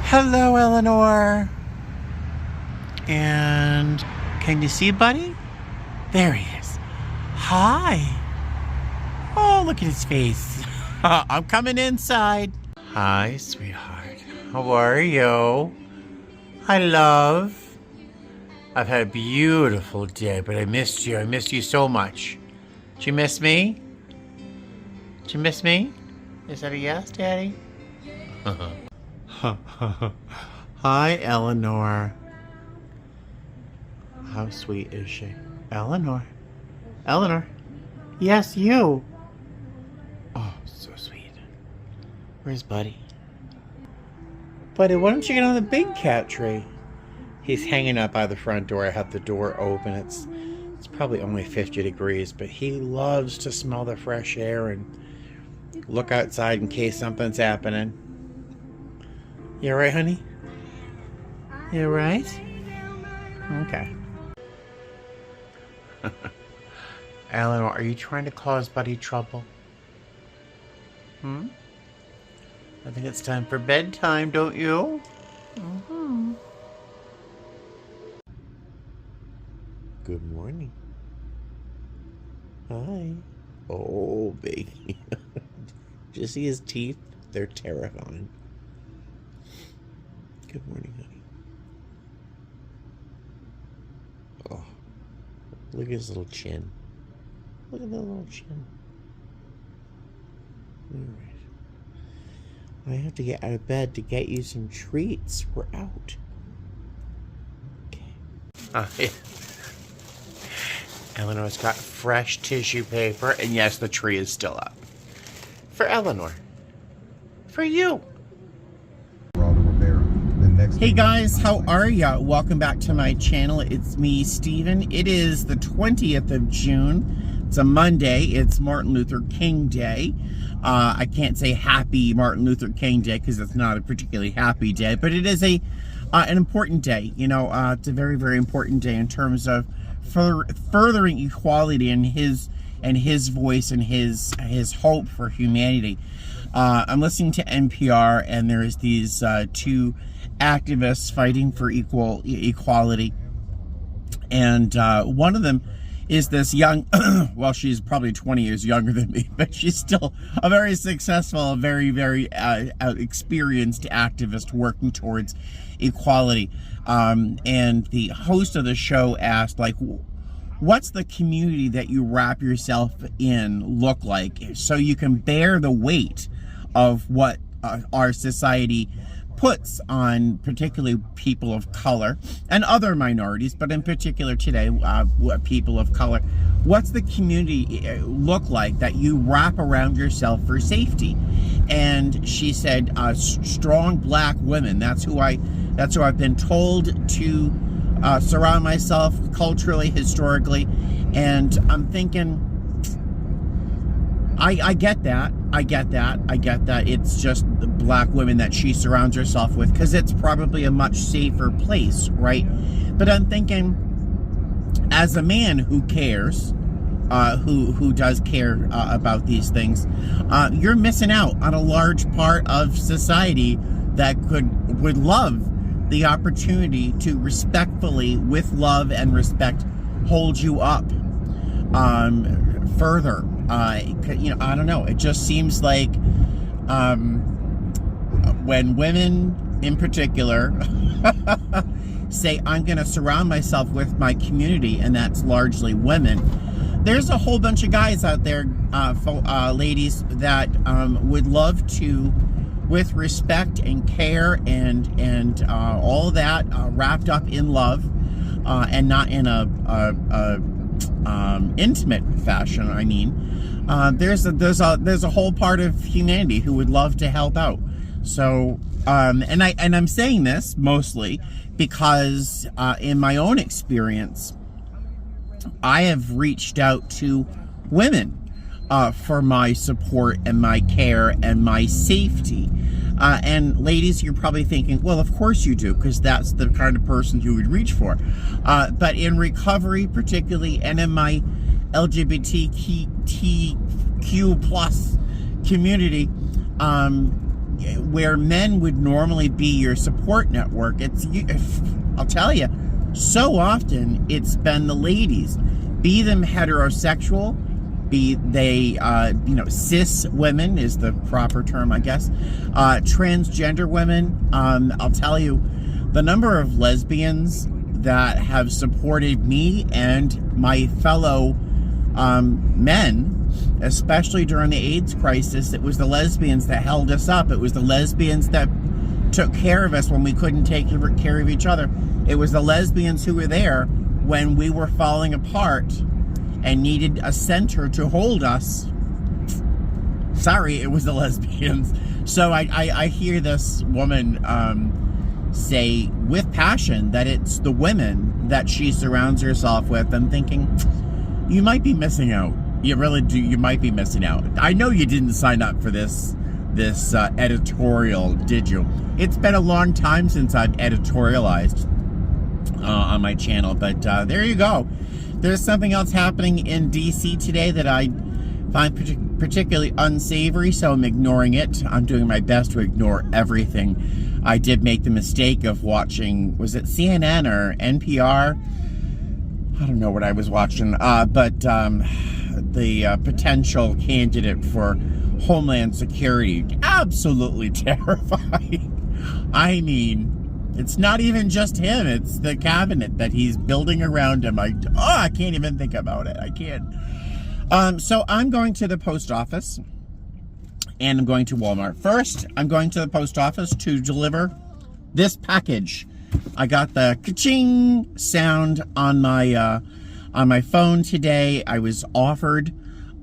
Hello, Eleanor. And can you see Buddy? There he is. Hi. Oh, look at his face. I'm coming inside. Hi, sweetheart. How are you? Hi, love. I've had a beautiful day, but I missed you. I missed you so much. Did you miss me? Did you miss me? Is that a yes, Daddy? Hi, Eleanor. How sweet is she? Eleanor. Eleanor. Yes, you. Oh, so sweet. Where's Buddy? Buddy, why don't you get on the big cat tree? He's hanging up by the front door. I have the door open. It's probably only 50 degrees, but he loves to smell the fresh air and look outside in case something's happening. You alright, honey? You alright? Okay. Eleanor, are you trying to cause Buddy trouble? I think it's time for bedtime, don't you? Good morning. Hi. Oh, baby. Did you see his teeth? They're terrifying. Good morning, honey. Oh, look at his little chin. Look at that little chin. All right. I have to get out of bed to get you some treats. We're out. Okay. Eleanor's got fresh tissue paper, and yes, the tree is still up. For Eleanor. For you. Hey guys, how are ya? Welcome back to my channel. It's me, Steven. It is the 20th of June. It's a Monday. It's Martin Luther King Day. I can't say happy Martin Luther King Day because it's not a particularly happy day, but it is an important day. You know, it's a very, very important day in terms of furthering equality and his voice and his hope for humanity. I'm listening to NPR, and there's these two activists fighting for equality, and one of them is this young, well, she's probably 20 years younger than me, but she's still a very successful, very, very experienced activist working towards equality. And the host of the show asked, like, what's the community that you wrap yourself in look like so you can bear the weight of what our society puts on particularly people of color and other minorities, but in particular today, people of color. What's the community look like that you wrap around yourself for safety? And she said, strong black women. That's who I've been told to surround myself culturally, historically. And I'm thinking, I get that. I get that. It's just the black women that she surrounds herself with because it's probably a much safer place, right? But I'm thinking, as a man who cares, who does care about these things, you're missing out on a large part of society that would love the opportunity to respectfully, with love and respect, hold you up further. You know, I don't know. It just seems like when women in particular say, I'm going to surround myself with my community, and that's largely women, there's a whole bunch of guys out there, ladies, that would love to, with respect and care and all that wrapped up in love, and not in a intimate fashion. I mean, there's a whole part of humanity who would love to help out. So, and I'm saying this mostly because in my own experience, I have reached out to women for my support and my care and my safety. And ladies, you're probably thinking, well, of course you do, because that's the kind of person you would reach for. But in recovery, particularly, and in my LGBTQ plus community, where men would normally be your support network, I'll tell you, so often it's been the ladies, be them heterosexual, be they, cis women is the proper term, I guess, transgender women. I'll tell you, the number of lesbians that have supported me and my fellow men, especially during the AIDS crisis. It was the lesbians that held us up. It was the lesbians that took care of us when we couldn't take care of each other. It was the lesbians who were there when we were falling apart and needed a center to hold us. Sorry, it was the lesbians. So I hear this woman say with passion that it's the women that she surrounds herself with. I'm thinking, you might be missing out. You really do. You might be missing out. I know you didn't sign up for this editorial, did you? It's been a long time since I've editorialized on my channel, but there you go. There's something else happening in DC today that I find particularly unsavory, so I'm ignoring it. I'm doing my best to ignore everything. I did make the mistake of watching, was it CNN or NPR? I don't know what I was watching, but the potential candidate for Homeland Security, absolutely terrifying. I mean, it's not even just him, it's the cabinet that he's building around him. I can't even think about it. I can't. So I'm going to the post office, and I'm going to Walmart. First, I'm going to the post office to deliver this package. I got the ka-ching sound on my phone today. I was offered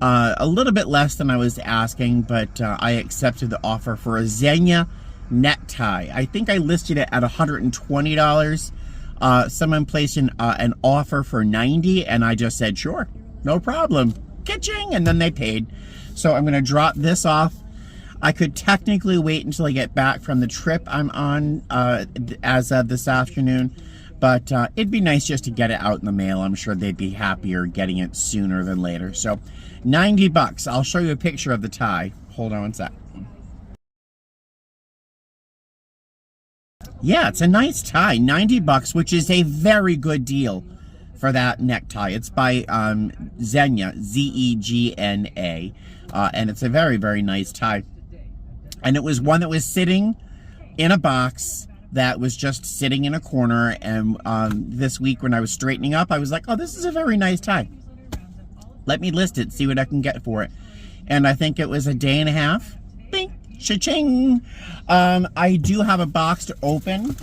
a little bit less than I was asking, but I accepted the offer for a Xenia necktie. I think I listed it at $120. Someone placed an offer for $90, and I just said, sure, no problem. Ka-ching, and then they paid. So I'm going to drop this off. I could technically wait until I get back from the trip I'm on as of this afternoon, but it'd be nice just to get it out in the mail. I'm sure they'd be happier getting it sooner than later. So $90. I'll show you a picture of the tie. Hold on one sec. Yeah, it's a nice tie. $90, which is a very good deal for that necktie. It's by Xenia, Z-E-G-N-A, and it's a very, very nice tie. And it was one that was sitting in a box that was just sitting in a corner. And this week when I was straightening up, I was like, oh, this is a very nice tie. Let me list it, see what I can get for it. And I think it was a day and a half. Bing, cha-ching. I do have a box to open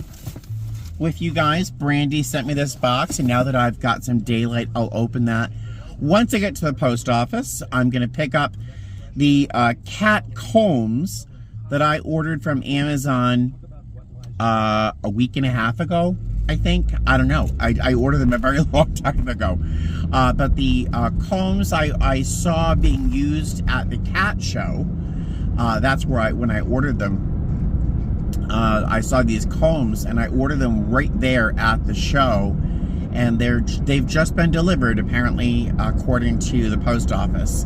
with you guys. Brandy sent me this box, and now that I've got some daylight, I'll open that. Once I get to the post office, I'm going to pick up the cat combs that I ordered from Amazon a week and a half ago, I think. I don't know. I ordered them a very long time ago. But the combs I saw being used at the cat show, that's where when I ordered them, I saw these combs, and I ordered them right there at the show. And they've just been delivered, apparently, according to the post office.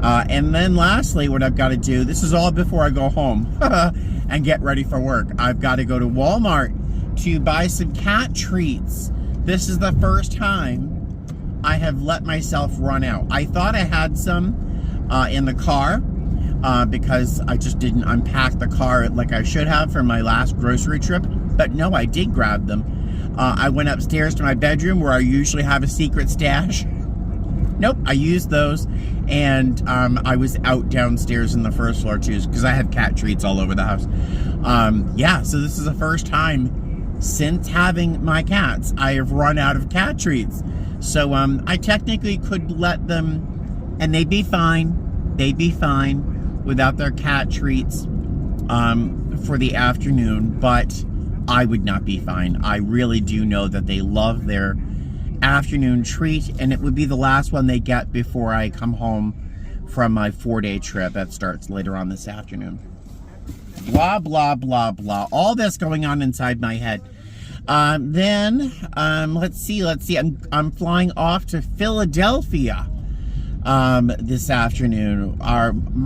And then lastly, what I've got to do, this is all before I go home and get ready for work. I've got to go to Walmart to buy some cat treats. This is the first time I have let myself run out. I thought I had some in the car because I just didn't unpack the car like I should have for my last grocery trip. But no, I did grab them. I went upstairs to my bedroom where I usually have a secret stash. Nope, I used those, and I was out downstairs in the first floor too, because I have cat treats all over the house. Yeah, so this is the first time since having my cats I have run out of cat treats. So I technically could let them, and they'd be fine. They'd be fine without their cat treats for the afternoon, but I would not be fine. I really do know that they love their afternoon treat, and it would be the last one they get before I come home from my 4-day trip that starts later on this afternoon. Blah, blah, blah, blah. All this going on inside my head. Let's see. I'm flying off to Philadelphia my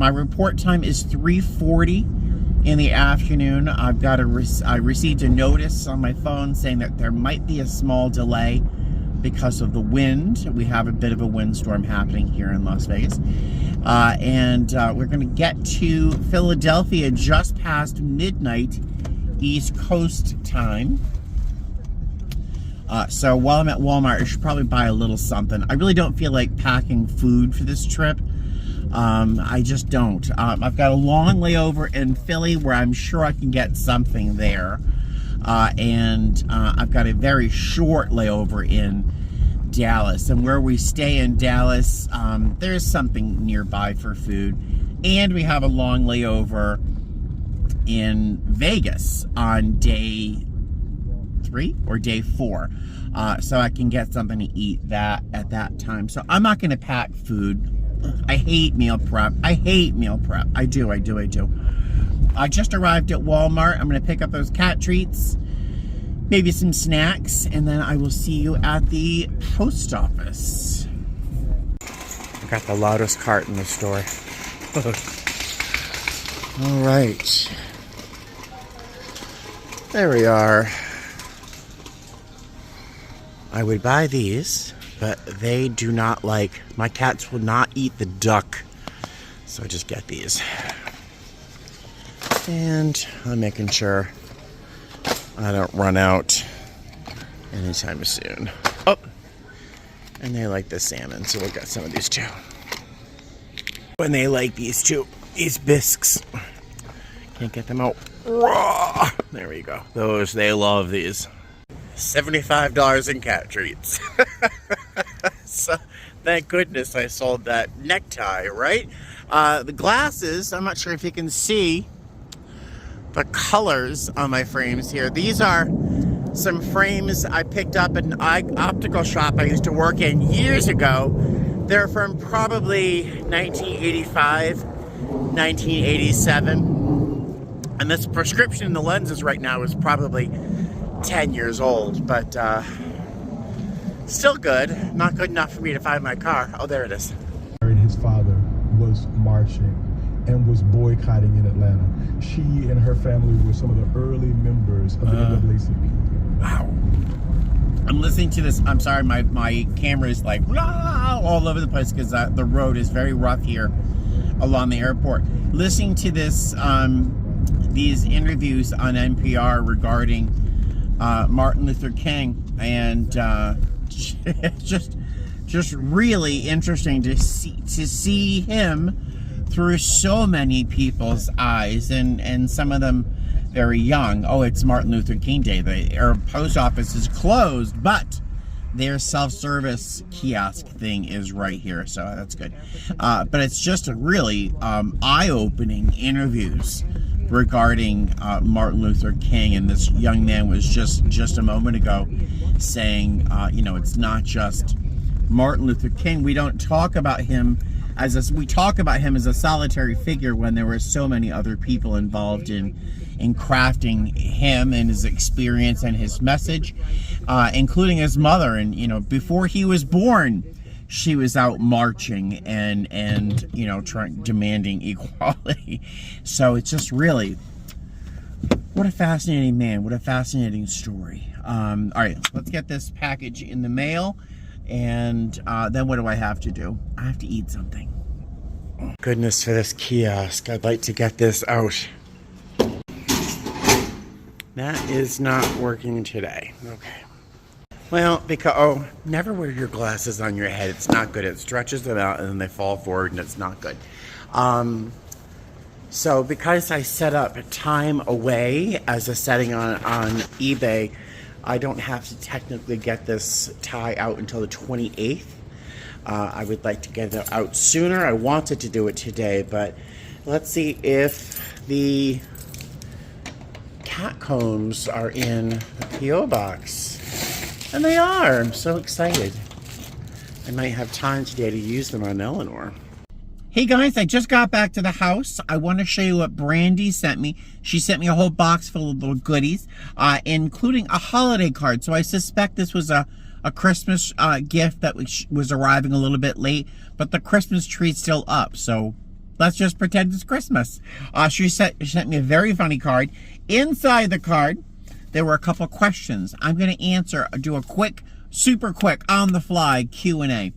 report time is 3:40 in the afternoon. I received a notice on my phone saying that there might be a small delay because of the wind. We have a bit of a windstorm happening here in Las Vegas. And we're going to get to Philadelphia just past midnight East Coast time. So while I'm at Walmart, I should probably buy a little something. I really don't feel like packing food for this trip. I just don't. I've got a long layover in Philly where I'm sure I can get something there. And I've got a very short layover in Dallas. And where we stay in Dallas, there's something nearby for food. And we have a long layover in Vegas on day 3 or day 4. So I can get something to eat at that time. So I'm not going to pack food. I hate meal prep. I hate meal prep. I do. I just arrived at Walmart. I'm going to pick up those cat treats, maybe some snacks, and then I will see you at the post office. I got the loudest cart in the store. All right. There we are. I would buy these, but they do not like, my cats will not eat the duck. So I just get these. And I'm making sure I don't run out anytime soon. Oh, and they like the salmon, so we'll get some of these too. When they like these too, these bisques. Can't get them out. Raw. There we go. Those, they love these. $75 in cat treats. So, thank goodness I sold that necktie, right? The glasses, I'm not sure if you can see the colors on my frames here. These are some frames I picked up in an optical shop I used to work in years ago. They're from probably 1985, 1987. And this prescription in the lenses right now is probably 10 years old, but still good. Not good enough for me to find my car. Oh, there it is. His father was marching and was boycotting in Atlanta. She and her family were some of the early members of the NAACP. Wow. I'm listening to this. I'm sorry, my camera is like all over the place because the road is very rough here along the airport. Listening to this, these interviews on NPR regarding Martin Luther King, and just really interesting to see him through so many people's eyes, and some of them very young. Oh, it's Martin Luther King Day. The post office is closed, but their self-service kiosk thing is right here, so that's good. But it's just a really eye-opening interviews regarding Martin Luther King, and this young man was just a moment ago saying, you know, it's not just Martin Luther King. We don't talk about him we talk about him as a solitary figure when there were so many other people involved in crafting him and his experience and his message, including his mother. And, you know, before he was born, she was out marching and you know, demanding equality. So it's just really, what a fascinating man, what a fascinating story. All right, let's get this package in the mail, and then what do I have to do? I have to eat something. Goodness for this kiosk. I'd like to get this out. That is not working today. Okay. Well, because, never wear your glasses on your head. It's not good. It stretches them out and then they fall forward, and it's not good. So because I set up time away as a setting on eBay, I don't have to technically get this tie out until the 28th. I would like to get it out sooner. I wanted to do it today, but let's see if the cat combs are in the P.O. box. And they are. I'm so excited. I might have time today to use them on Eleanor. Hey guys, I just got back to the house. I want to show you what Brandy sent me. She sent me a whole box full of little goodies, including a holiday card. So I suspect this was a Christmas gift that was arriving a little bit late, but the Christmas tree's still up. So let's just pretend it's Christmas. She sent me a very funny card. Inside the card, there were a couple of questions. I'm going to do a quick, super quick, on-the-fly Q&A.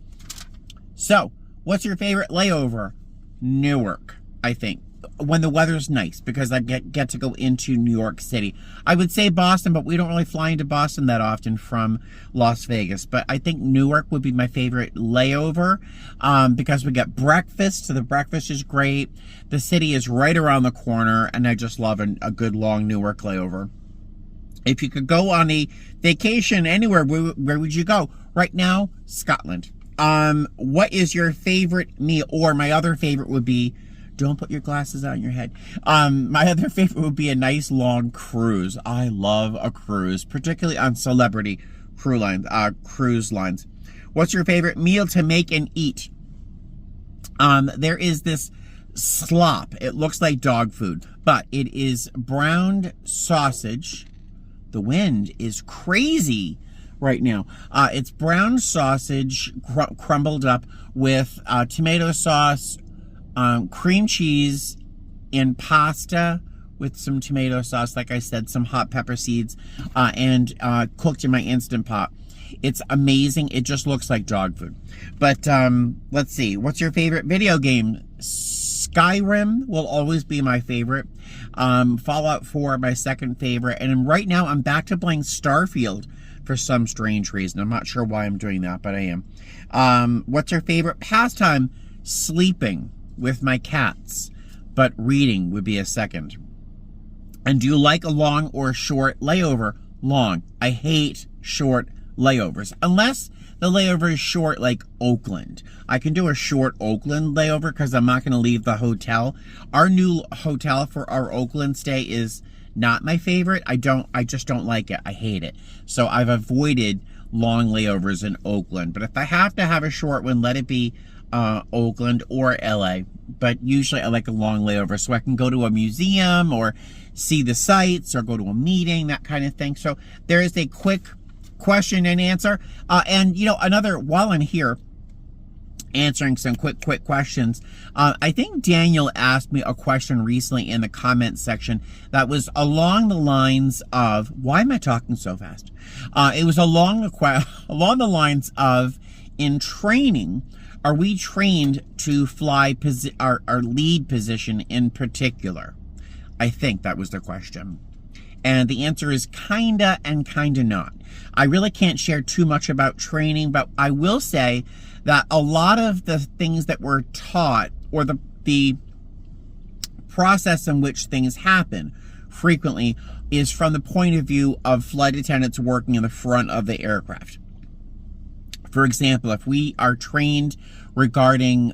So, what's your favorite layover? Newark, I think. When the weather's nice, because I get to go into New York City. I would say Boston, but we don't really fly into Boston that often from Las Vegas. But I think Newark would be my favorite layover because we get breakfast, so the breakfast is great. The city is right around the corner, and I just love a good long Newark layover. If you could go on a vacation anywhere, where would you go? Right now, Scotland. What is your favorite meal? Or my other favorite would be, don't put your glasses on your head. My other favorite would be a nice long cruise. I love a cruise, particularly on celebrity cruise lines. What's your favorite meal to make and eat? There is this slop. It looks like dog food, but it is browned sausage. The wind is crazy right now. It's brown sausage crumbled up with tomato sauce, cream cheese, and pasta with some tomato sauce, like I said, some hot pepper seeds, and cooked in my Instant Pot. It's amazing. It just looks like dog food. But let's see. What's your favorite video game? Skyrim will always be my favorite. Fallout 4, my second favorite. And right now, I'm back to playing Starfield for some strange reason. I'm not sure why I'm doing that, but I am. What's your favorite pastime? Sleeping with my cats, but reading would be a second. And do you like a long or short layover? Long. I hate short layovers, unless the layover is short, like Oakland. I can do a short Oakland layover because I'm not going to leave the hotel. Our new hotel for our Oakland stay is not my favorite. I just don't like it. I hate it. So I've avoided long layovers in Oakland. But if I have to have a short one, let it be Oakland or LA. But usually I like a long layover so I can go to a museum or see the sights or go to a meeting, that kind of thing. So there is a quick question and answer. And, you know, while I'm here answering some quick questions, I think Daniel asked me a question recently in the comments section that was along the lines of, why am I talking so fast? It was along the lines of, in training, are we trained to fly our lead position in particular? I think that was the question. And the answer is kinda and kinda not. I really can't share too much about training, but I will say that a lot of the things that we're taught, or the process in which things happen frequently, is from the point of view of flight attendants working in the front of the aircraft. For example, if we are trained regarding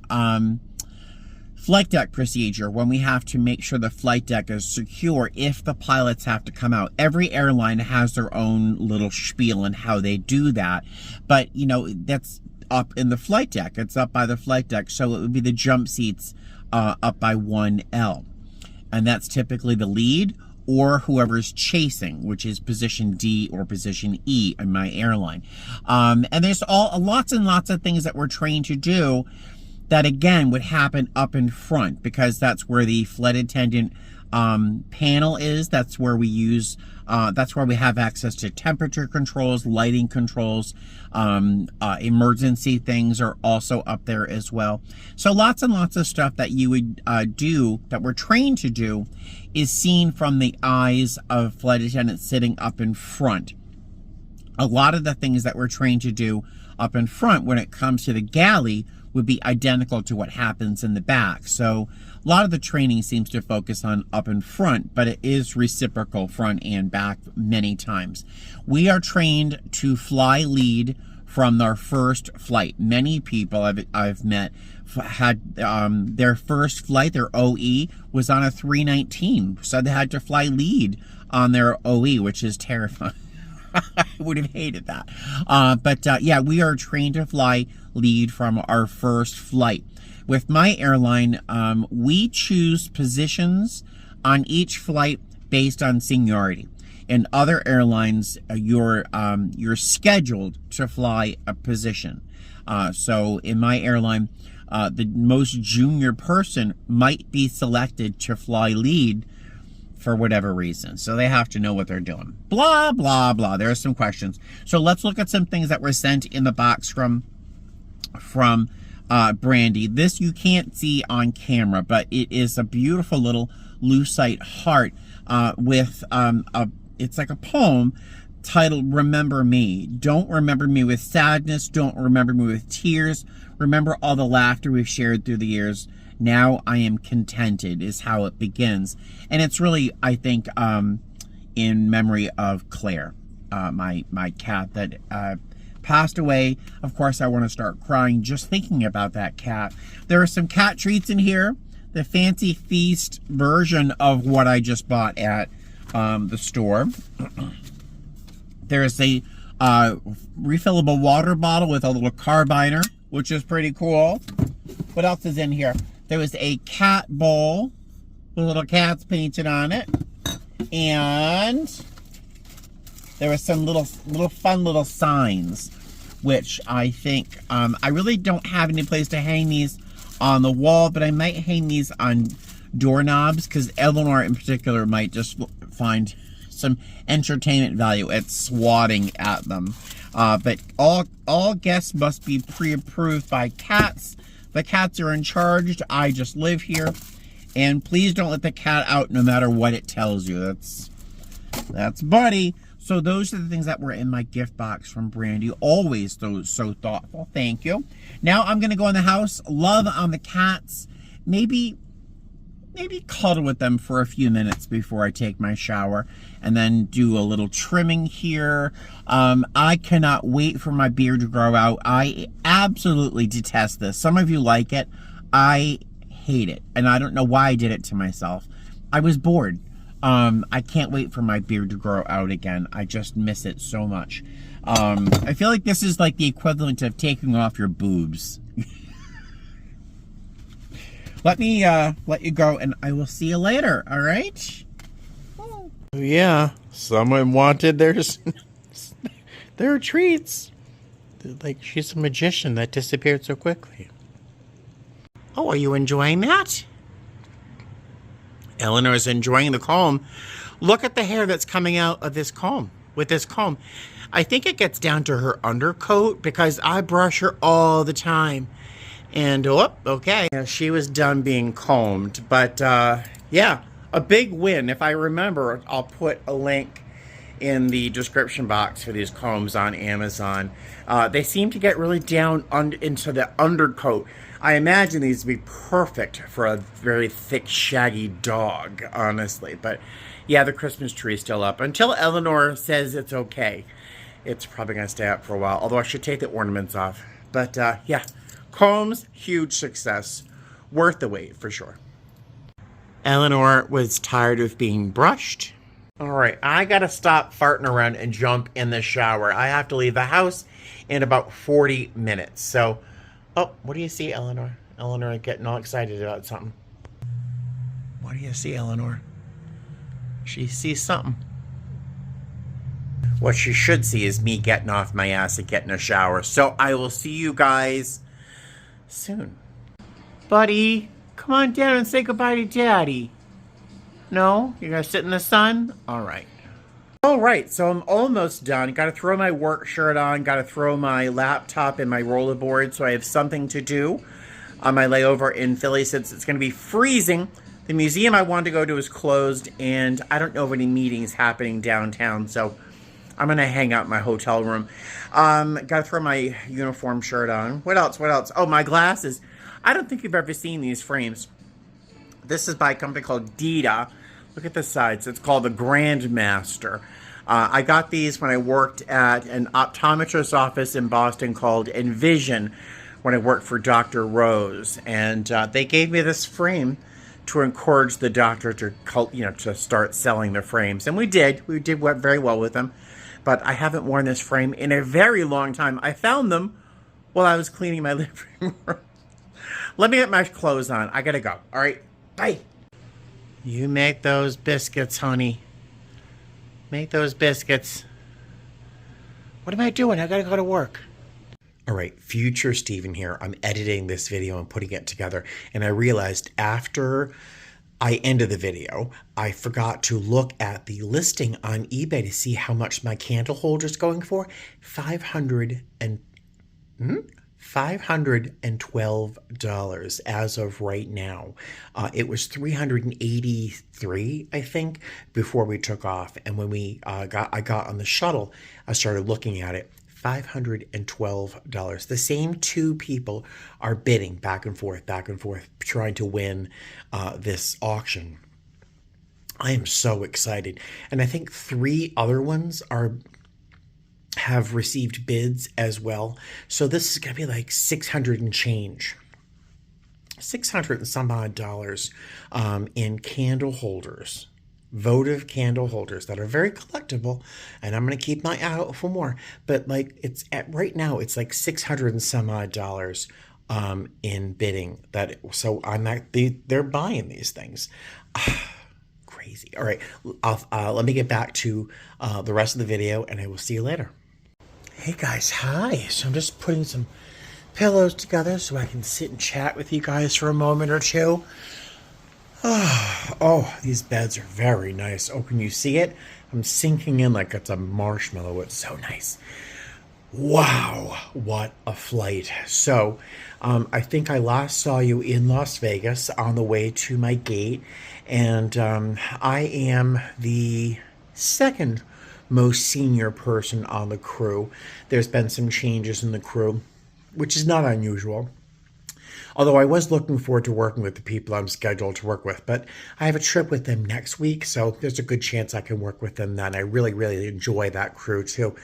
flight deck procedure, when we have to make sure the flight deck is secure if the pilots have to come out. Every airline has their own little spiel in how they do that. But, you know, that's up in the flight deck. It's up by the flight deck. So it would be the jump seats up by 1L. And that's typically the lead or whoever's chasing, which is position D or position E in my airline. And there's lots and lots of things that we're trained to do that, again, would happen up in front, because that's where the flight attendant panel is. That's where we use, that's where we have access to temperature controls, lighting controls, emergency things are also up there as well. So lots and lots of stuff that you would do, that we're trained to do, is seen from the eyes of flight attendants sitting up in front. A lot of the things that we're trained to do up in front when it comes to the galley would be identical to what happens in the back. So a lot of the training seems to focus on up in front, but it is reciprocal front and back many times. We are trained to fly lead from our first flight. Many people I've met had their first flight, their OE, was on a 319. So they had to fly lead on their OE, which is terrifying. I would have hated that. But yeah, we are trained to fly lead from our first flight. With my airline, we choose positions on each flight based on seniority. In other airlines, you're scheduled to fly a position. So in my airline, the most junior person might be selected to fly lead for whatever reason. So they have to know what they're doing. Blah, blah, blah. There are some questions. So let's look at some things that were sent in the box from Brandy. This you can't see on camera, but it is a beautiful little lucite heart with it's like a poem titled Remember Me. Don't remember me with sadness. Don't remember me with tears. Remember all the laughter we've shared through the years. Now I am contented is how it begins. And it's really, I think, in memory of Claire, my cat that passed away. Of course, I want to start crying just thinking about that cat. There are some cat treats in here. The Fancy Feast version of what I just bought at the store. There's a refillable water bottle with a little carbiner, which is pretty cool. What else is in here? There was a cat bowl with little cats painted on it. And there were some little fun little signs, which I think, I really don't have any place to hang these on the wall, but I might hang these on doorknobs because Eleanor in particular might just find some entertainment value at swatting at them. But all guests must be pre-approved by cats. The cats are in charge. I just live here. And please don't let the cat out no matter what it tells you. That's Buddy. So those are the things that were in my gift box from Brandy. Always those so thoughtful. Thank you. Now I'm going to go in the house, love on the cats, maybe cuddle with them for a few minutes before I take my shower, and then do a little trimming here. I cannot wait for my beard to grow out. I absolutely detest this. Some of you like it. I hate it, and I don't know why I did it to myself. I was bored. I can't wait for my beard to grow out again. I just miss it so much. I feel like this is like the equivalent of taking off your boobs. Let me let you go, and I will see you later, all right? Oh, yeah, someone wanted their treats. Like, she's a magician that disappeared so quickly. Oh, are you enjoying that? Eleanor's enjoying the comb. Look at the hair that's coming out of this comb, with this comb. I think it gets down to her undercoat because I brush her all the time. And, oh, okay. Yeah, she was done being combed. But, yeah, a big win. If I remember, I'll put a link in the description box for these combs on Amazon. They seem to get really down into the undercoat. I imagine these to be perfect for a very thick, shaggy dog, honestly. But, yeah, the Christmas tree is still up. Until Eleanor says it's okay, it's probably going to stay up for a while. Although I should take the ornaments off. But, yeah. Combs, huge success. Worth the wait, for sure. Eleanor was tired of being brushed. All right, I got to stop farting around and jump in the shower. I have to leave the house in about 40 minutes. So, oh, what do you see, Eleanor? Eleanor getting all excited about something. What do you see, Eleanor? She sees something. What she should see is me getting off my ass and getting a shower. So I will see you guys soon. Buddy, come on down and say goodbye to Daddy. No? You're gonna sit in the sun? Alright. Alright, so I'm almost done. Gotta throw my work shirt on, gotta throw my laptop and my rollerboard so I have something to do on my layover in Philly since it's gonna be freezing. The museum I wanted to go to is closed, and I don't know of any meetings happening downtown, so I'm gonna hang out in my hotel room. Gotta throw my uniform shirt on. What else? What else? Oh, my glasses. I don't think you've ever seen these frames. This is by a company called Dita. Look at the sides. It's called the Grandmaster. I got these when I worked at an optometrist's office in Boston called Envision when I worked for Dr. Rose. And they gave me this frame to encourage the doctor to, to start selling the frames. And we did. We did very well with them. But I haven't worn this frame in a very long time. I found them while I was cleaning my living room. Let me get my clothes on. I gotta go. All right, bye. You make those biscuits, honey. Make those biscuits. What am I doing? I gotta go to work. All right, future Steven here. I'm editing this video and putting it together, and I realized after I ended the video, I forgot to look at the listing on eBay to see how much my candle holder is going for. $512 as of right now. It was $383, I think, before we took off. And when I got on the shuttle, I started looking at it. $512. The same two people are bidding back and forth, trying to win this auction. I am so excited. And I think 3 other ones have received bids as well. So this is going to be like 600 and change. 600 and some odd dollars in candle holders. Votive candle holders that are very collectible, and I'm going to keep my eye out for more. But like right now, it's like 600 and some odd dollars in bidding. So they're buying these things. Crazy. All right, let me get back to the rest of the video, and I will see you later. Hey guys, hi. So I'm just putting some pillows together so I can sit and chat with you guys for a moment or two. Oh, these beds are very nice. Oh, can you see it? I'm sinking in like it's a marshmallow. It's so nice. Wow, what a flight. So, I think I last saw you in Las Vegas on the way to my gate, and I am the second most senior person on the crew. There's been some changes in the crew, which is not unusual. Although I was looking forward to working with the people I'm scheduled to work with, but I have a trip with them next week, so there's a good chance I can work with them then. I really, really enjoy that crew too.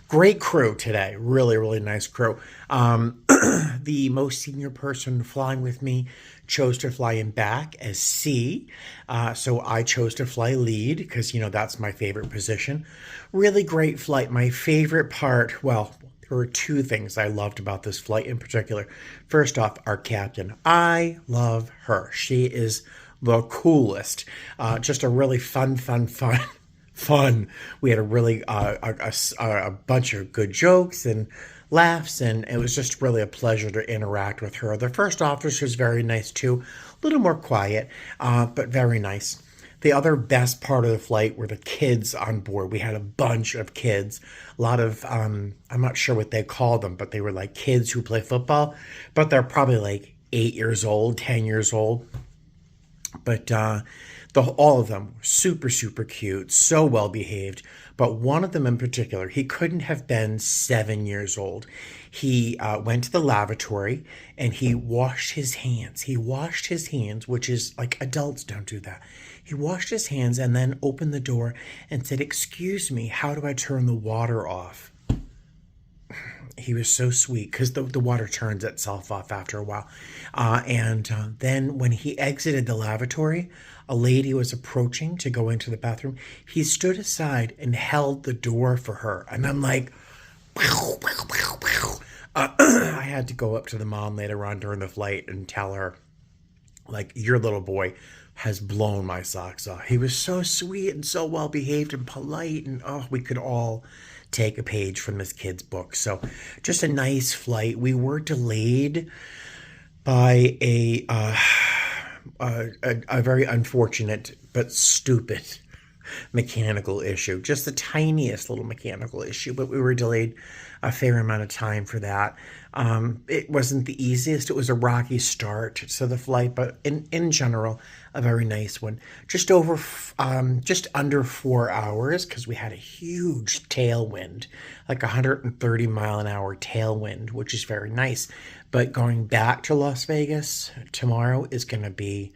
Great crew today. Really, really nice crew. The most senior person flying with me chose to fly in back as C. So I chose to fly lead because, that's my favorite position. Really great flight. My favorite part, well, there were 2 things I loved about this flight in particular. First off, our captain. I love her. She is the coolest. Just a really fun. We had a really a bunch of good jokes and laughs, and it was just really a pleasure to interact with her. The first officer was very nice too. A little more quiet, but very nice. The other best part of the flight were the kids on board. We had a bunch of kids, a lot of, I'm not sure what they call them, but they were like kids who play football, but they're probably like 8 years old, 10 years old. But all of them were super, super cute, so well behaved. But one of them in particular, he couldn't have been 7 years old. He went to the lavatory and he washed his hands. Which is like adults don't do that. He washed his hands and then opened the door and said, "Excuse me, how do I turn the water off?" He was so sweet because the water turns itself off after a while. Then when he exited the lavatory, a lady was approaching to go into the bathroom. He stood aside and held the door for her. And I'm like, I had to go up to the mom later on during the flight and tell her, like, your little boy has blown my socks off. He was so sweet and so well behaved and polite, and we could all take a page from this kid's book. So just a nice flight. We were delayed by a very unfortunate but stupid mechanical issue. Just the tiniest little mechanical issue, but we were delayed a fair amount of time for that. It wasn't the easiest. It was a rocky start to the flight, but in general, a very nice one. Just under 4 hours, because we had a huge tailwind, like 130 mile an hour tailwind, which is very nice. But going back to Las Vegas tomorrow is going to be,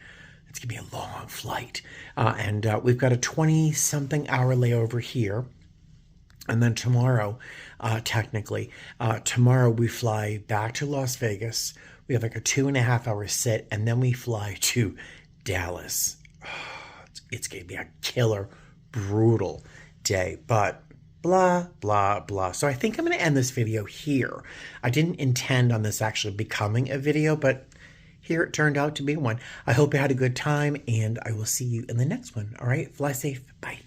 it's going to be a long flight. And we've got a 20-something hour layover here. And then tomorrow, tomorrow we fly back to Las Vegas. We have like a 2.5 hour sit, and then we fly to Dallas. It's going to be a killer, brutal day, but blah, blah, blah. So I think I'm going to end this video here. I didn't intend on this actually becoming a video, but here it turned out to be one. I hope you had a good time, and I will see you in the next one. All right, fly safe. Bye.